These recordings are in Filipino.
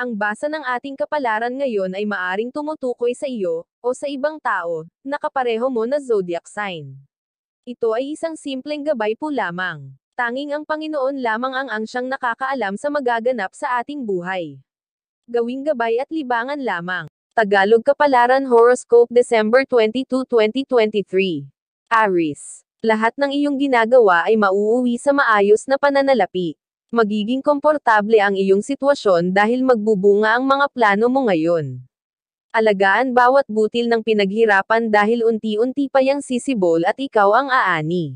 Ang basa ng ating kapalaran ngayon ay maaring tumutukoy sa iyo, o sa ibang tao, na kapareho mo na zodiac sign. Ito ay isang simpleng gabay po lamang. Tanging ang Panginoon lamang ang siyang nakakaalam sa magaganap sa ating buhay. Gawing gabay at libangan lamang. Tagalog Kapalaran Horoscope December 22, 2023. Aries. Lahat ng iyong ginagawa ay mauuwi sa maayos na pananalapi. Magiging komportable ang iyong sitwasyon dahil magbubunga ang mga plano mo ngayon. Alagaan bawat butil ng pinaghirapan dahil unti-unti pa yang sisibol at ikaw ang aani.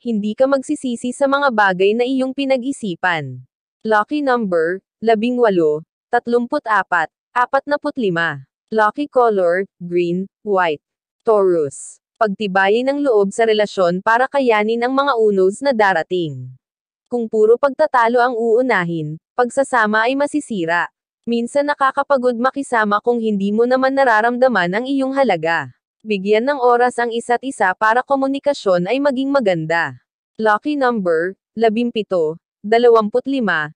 Hindi ka magsisisi sa mga bagay na iyong pinag-isipan. Lucky number, 18, 34, 45. Lucky color, green, white. Taurus. Pagtibayin ng loob sa relasyon para kayanin ang mga unos na darating. Kung puro pagtatalo ang uunahin, pagsasama ay masisira. Minsan nakakapagod makisama kung hindi mo naman nararamdaman ang iyong halaga. Bigyan ng oras ang isa't isa para komunikasyon ay maging maganda. Lucky number, 17, 25, 33.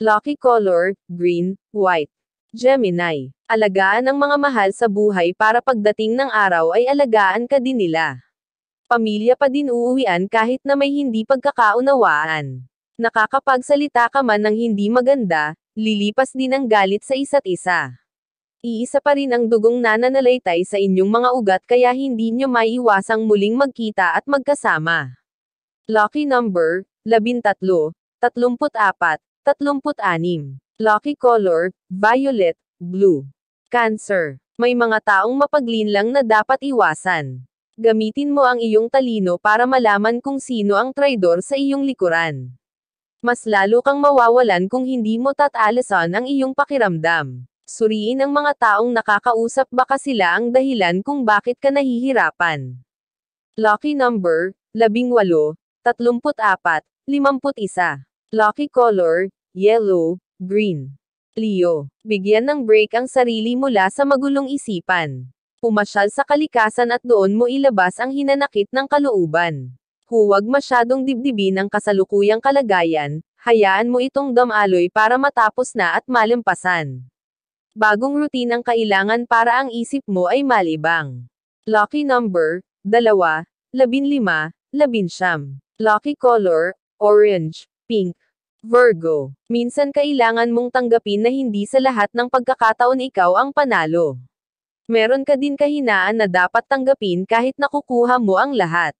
Lucky color, green, white. Gemini. Alagaan ang mga mahal sa buhay para pagdating ng araw ay alagaan ka din nila. Pamilya pa din uuwian kahit na may hindi pagkakaunawaan. Nakakapagsalita ka man ng hindi maganda, lilipas din ang galit sa isa't isa. Iisa pa rin ang dugong nananalaytay sa inyong mga ugat kaya hindi nyo maiiwasang muling magkita at magkasama. Lucky number, 13, 34, 36. Lucky color, violet, blue. Cancer. May mga taong mapaglinlang na dapat iwasan. Gamitin mo ang iyong talino para malaman kung sino ang traidor sa iyong likuran. Mas lalo kang mawawalan kung hindi mo tatalasan ang iyong pakiramdam. Suriin ang mga taong nakakausap baka sila ang dahilan kung bakit ka nahihirapan. Lucky number, 18, 34, 51. Lucky color, yellow, green. Leo. Bigyan ng break ang sarili mula sa magulong isipan. Pumasyal sa kalikasan at doon mo ilabas ang hinanakit ng kalooban. Huwag masyadong dibdibin ang kasalukuyang kalagayan, hayaan mo itong damaloy para matapos na at malampasan. Bagong routine ang kailangan para ang isip mo ay malibang. Lucky number, 2, 15, 19. Lucky color, orange, pink. Virgo. Minsan kailangan mong tanggapin na hindi sa lahat ng pagkakataon ikaw ang panalo. Meron ka din kahinaan na dapat tanggapin kahit nakukuha mo ang lahat.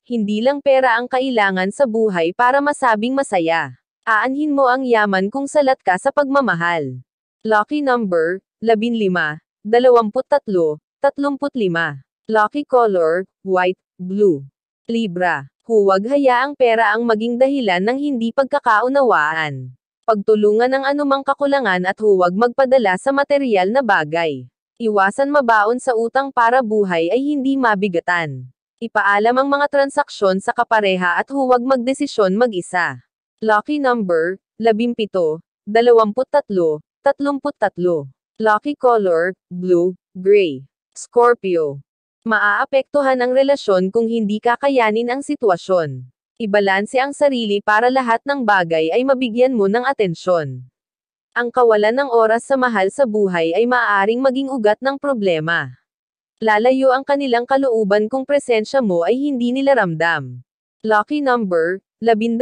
Hindi lang pera ang kailangan sa buhay para masabing masaya. Aanhin mo ang yaman kung salat ka sa pagmamahal. Lucky number, 15, 23, 35. Lucky color, white, blue. Libra. Huwag hayaang pera ang maging dahilan ng hindi pagkakaunawaan. Pagtulungan ang anumang kakulangan at huwag magpadala sa materyal na bagay. Iwasan mabaon sa utang para buhay ay hindi mabigatan. Ipaalam ang mga transaksyon sa kapareha at huwag magdesisyon mag-isa. Lucky number, 17, 23, 33. Lucky color, blue, gray. Scorpio. Maaapektuhan ang relasyon kung hindi kakayanin ang sitwasyon. Ibalanse ang sarili para lahat ng bagay ay mabigyan mo ng atensyon. Ang kawalan ng oras sa mahal sa buhay ay maaaring maging ugat ng problema. Lalayo ang kanilang kalooban kung presensya mo ay hindi nila ramdam. Lucky number, 12,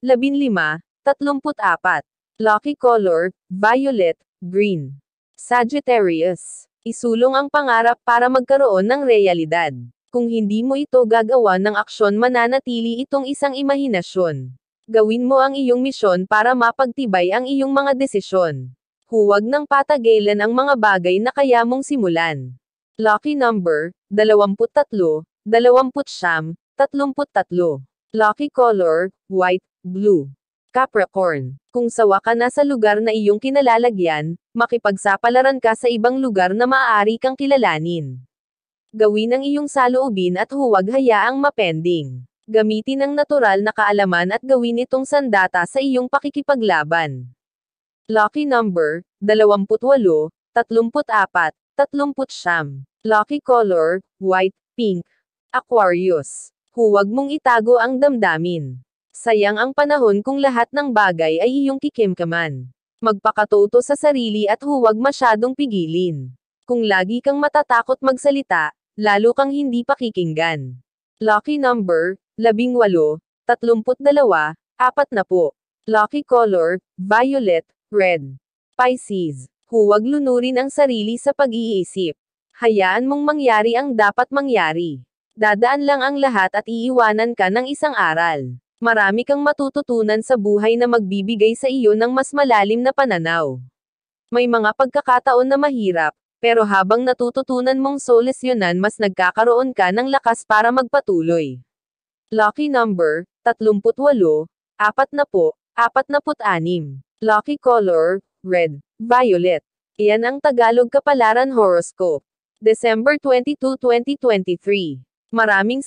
15, 34. Lucky color, violet, green. Sagittarius. Isulong ang pangarap para magkaroon ng realidad. Kung hindi mo ito gagawa ng aksyon mananatili itong isang imahinasyon. Gawin mo ang iyong misyon para mapagtibay ang iyong mga desisyon. Huwag nang patagilan ang mga bagay na kaya mong simulan. Lucky number, 23, 29, 33. Lucky color, white, blue. Capricorn. Kung sawa ka na sa lugar na iyong kinalalagyan, makipagsapalaran ka sa ibang lugar na maaari kang kilalanin. Gawin ang iyong saloobin at huwag hayaang mapending. Gamitin ang natural na kaalaman at gawin itong sandata sa iyong pakikipaglaban. Lucky number, 28, 34, 39. Lucky color, white, pink. Aquarius. Huwag mong itago ang damdamin. Sayang ang panahon kung lahat ng bagay ay iyong kikimkaman. Magpakatoto sa sarili at huwag masyadong pigilin. Kung lagi kang matatakot magsalita, lalo kang hindi pakikinggan. Lucky number, 18, 32, 40. Lucky color, violet, red. Pisces. Huwag lunurin ang sarili sa pag-iisip. Hayaan mong mangyari ang dapat mangyari. Dadaan lang ang lahat at iiwanan ka ng isang aral. Marami kang matututunan sa buhay na magbibigay sa iyo ng mas malalim na pananaw. May mga pagkakataon na mahirap, pero habang natututunan mong solusyonan mas nagkakaroon ka ng lakas para magpatuloy. Lucky number, 38, 46. Lucky color, red, violet. Iyan ang Tagalog Kapalaran Horoscope. December 22, 2023. Maraming